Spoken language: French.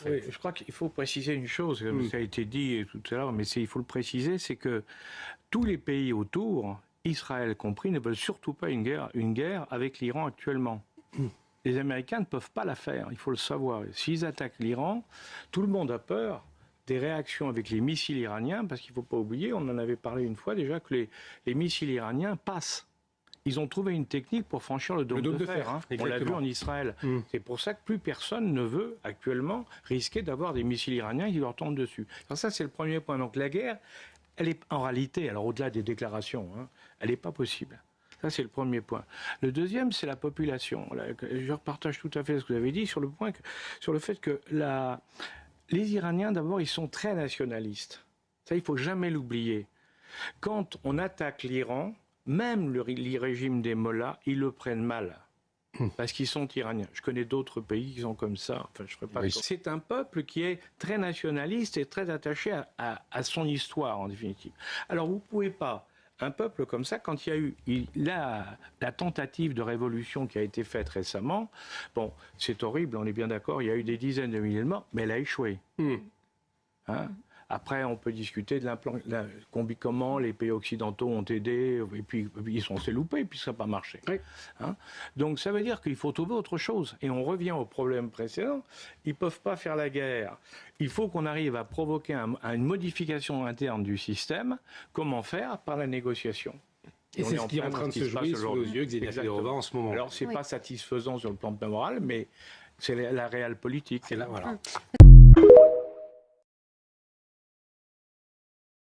Oui, je crois qu'il faut préciser une chose, ça a été dit tout à l'heure, mais il faut le préciser, c'est que tous les pays autour, Israël compris, ne veulent surtout pas une guerre avec l'Iran actuellement. Les Américains ne peuvent pas la faire, il faut le savoir. S'ils attaquent l'Iran, tout le monde a peur des réactions avec les missiles iraniens, parce qu'il ne faut pas oublier, on en avait parlé une fois déjà, que les missiles iraniens passent. Ils ont trouvé une technique pour franchir le dôme de fer. Hein. On l'a vu en Israël. C'est pour ça que plus personne ne veut actuellement risquer d'avoir des missiles iraniens qui leur tombent dessus. Alors ça, c'est le premier point. Donc la guerre, elle est en réalité, alors au-delà des déclarations, hein, elle n'est pas possible. Ça, c'est le premier point. Le deuxième, c'est la population. Je partage tout à fait ce que vous avez dit sur le fait que les Iraniens, d'abord, ils sont très nationalistes. Ça, il ne faut jamais l'oublier. Quand on attaque l'Iran, même le régime des mollahs, ils le prennent mal. Parce qu'ils sont iraniens. Je connais d'autres pays qui sont comme ça. Enfin, je ferai pas. Oui. C'est un peuple qui est très nationaliste et très attaché à son histoire, en définitive. Alors, vous ne pouvez pas... Un peuple comme ça, quand il y a eu la tentative de révolution qui a été faite récemment, bon, c'est horrible, on est bien d'accord, il y a eu des dizaines de milliers de morts, mais elle a échoué. Hein? Après, on peut discuter de comment les pays occidentaux ont aidé, et puis ils s'est loupés, puis ça n'a pas marché. Oui. Hein? Donc ça veut dire qu'il faut trouver autre chose. Et on revient au problème précédent, ils ne peuvent pas faire la guerre. Il faut qu'on arrive à provoquer une modification interne du système. Comment faire? Par la négociation. Et c'est ce qui est en train de se jouer sous nos yeux, Xavier Federova, en ce moment. Alors, ce n'est pas satisfaisant sur le plan moral, mais c'est la réelle politique. C'est là, voilà.